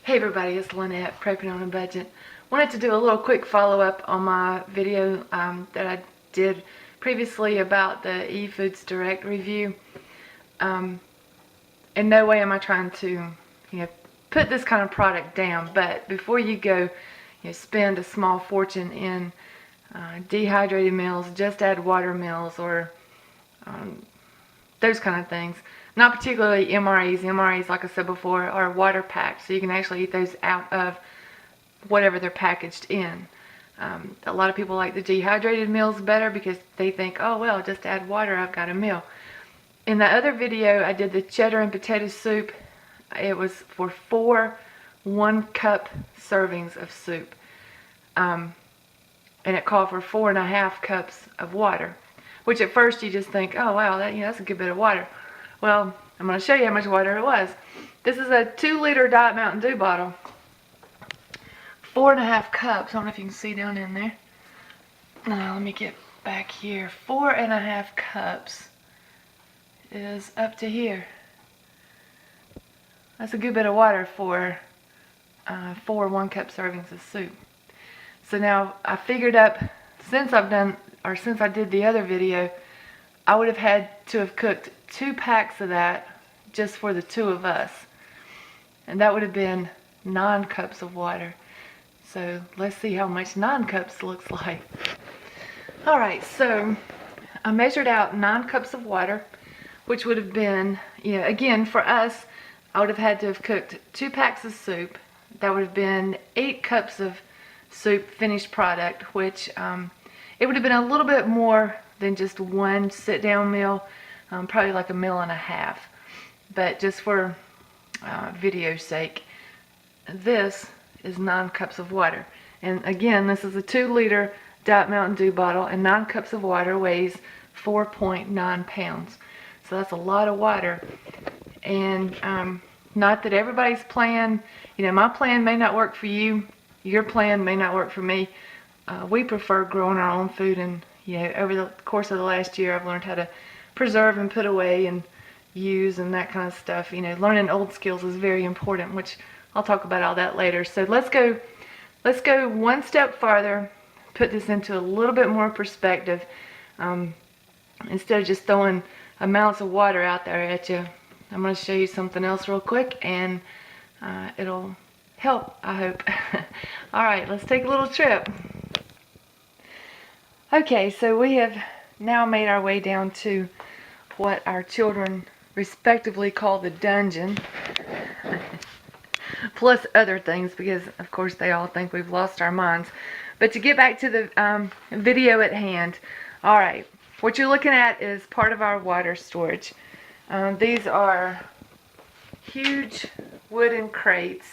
Hey everybody, it's Lynette, Prepping on a Budget. Wanted to do a little quick follow-up on my video that I did previously about the eFoodsDirect review. In no way am I trying to, put this kind of product down, but before you go, spend a small fortune in dehydrated meals, just add water meals, or those kind of things. Not particularly MREs. MREs, like I said before, are water packed, so you can actually eat those out of whatever they're packaged in. A lot of people like the dehydrated meals better because they think, oh well, just add water, I've got a meal. In the other video, I did the cheddar and potato soup. It was for 4 1-cup servings of soup. And it called for 4.5 cups of water, which at first you just think, oh wow, that's a good bit of water. Well, I'm going to show you how much water it was. This is a 2-liter Diet Mountain Dew bottle. 4.5 cups. I don't know if you can see down in there. Now, let me get back here. 4.5 cups is up to here. That's a good bit of water for 4 1-cup servings of soup. So now I figured up, since I did the other video, I would have had to have cooked 2 packs of that just for the 2 of us. And that would have been 9 cups of water. So let's see how much 9 cups looks like. Alright, so I measured out 9 cups of water, which would have been, again, for us, I would have had to have cooked 2 packs of soup. That would have been 8 cups of soup, finished product, which it would have been a little bit more than just one sit-down meal, probably like a meal and a half. But just for video's sake, this is 9 cups of water. And again, this is a 2-liter Diet Mountain Dew bottle, and 9 cups of water weighs 4.9 pounds. So that's a lot of water. And not that everybody's plan, my plan may not work for you, your plan may not work for me. We prefer growing our own food, and over the course of the last year, I've learned how to preserve and put away and use and that kind of stuff. Learning old skills is very important, which I'll talk about all that later. So let's go one step farther, put this into a little bit more perspective. Instead of just throwing amounts of water out there at you, I'm going to show you something else real quick, and it'll help, I hope. Alright, let's take a little trip. Okay, so we have now made our way down to what our children respectively call the dungeon, plus other things, because of course they all think we've lost our minds. But to get back to the video at hand, alright, what you're looking at is part of our water storage. These are huge wooden crates.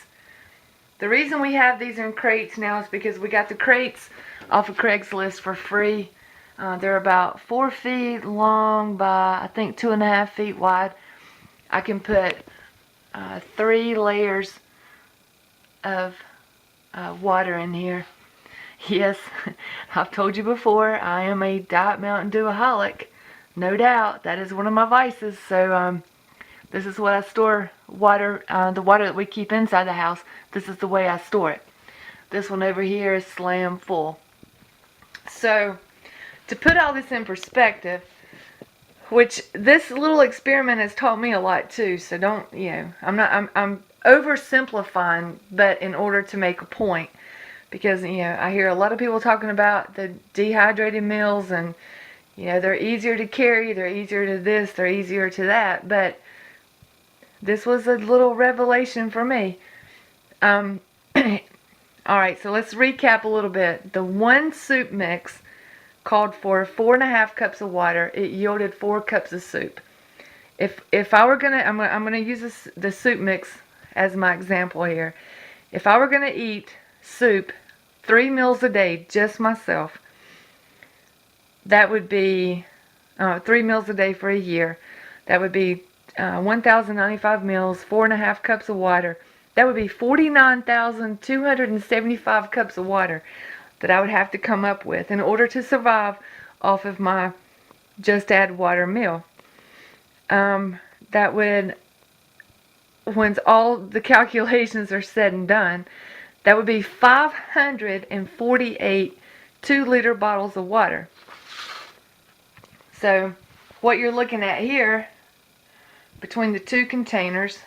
The reason we have these in crates now is because we got the crates off of Craigslist for free. They're about 4 feet long by, I think, 2.5 feet wide. I can put 3 layers of water in here. Yes, I've told you before, I am a Diet Mountain Dew-aholic. No doubt, that is one of my vices. So this is what I store water, the water that we keep inside the house. This is the way I store it. This one over here is slam full. So, to put all this in perspective, which this little experiment has taught me a lot too, so don't, I'm oversimplifying, but in order to make a point, because, I hear a lot of people talking about the dehydrated meals, and, they're easier to carry, they're easier to this, they're easier to that, but this was a little revelation for me. Alright, so let's recap a little bit. The one soup mix called for 4.5 cups of water. It yielded 4 cups of soup. If I were gonna, I'm gonna use the soup mix as my example here. If I were gonna eat soup 3 meals a day, just myself, that would be 3 meals a day for a year. That would be 1,095 meals, 4.5 cups of water. That would be 49,275 cups of water that I would have to come up with in order to survive off of my just add water meal. That would once all the calculations are said and done, that would be 548 2-liter bottles of water. So what you're looking at here, between the two containers,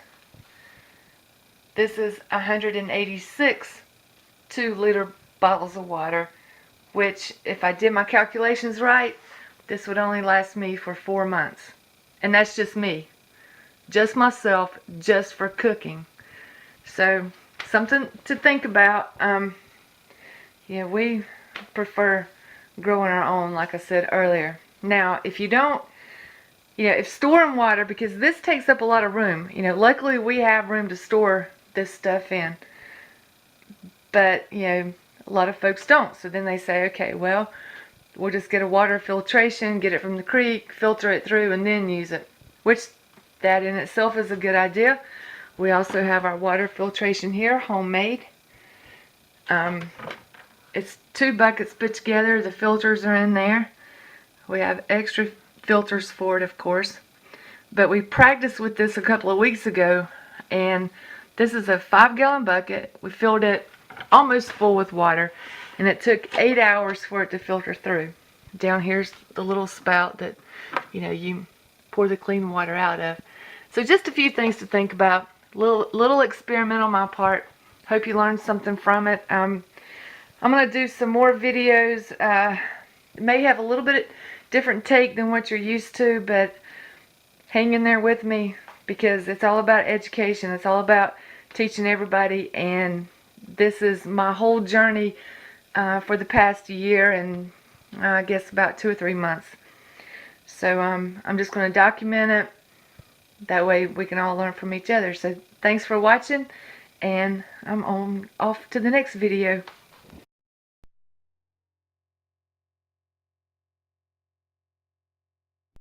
this is 186 2-liter bottles of water, which, if I did my calculations right, this would only last me for 4 months. And that's just me. Just myself, just for cooking. So, something to think about. Yeah, we prefer growing our own, like I said earlier. Now, if you don't, if storing water, because this takes up a lot of room. Luckily we have room to store this stuff in. But, a lot of folks don't. So then they say, okay, well, we'll just get a water filtration, get it from the creek, filter it through, and then use it. Which, that in itself is a good idea. We also have our water filtration here, homemade. It's 2 buckets put together. The filters are in there. We have extra filters for it, of course. But we practiced with this a couple of weeks ago, and this is a 5-gallon bucket. We filled it almost full with water, and it took 8 hours for it to filter through. Down here's the little spout that you pour the clean water out of. So just a few things to think about. Little experiment on my part. Hope you learned something from it. I'm going to do some more videos. It may have a little bit different take than what you're used to, but hang in there with me, because it's all about education. It's all about teaching everybody, and this is my whole journey for the past year and I guess about 2 or 3 months. So I'm just going to document it. That way we can all learn from each other. So thanks for watching, and I'm off to the next video.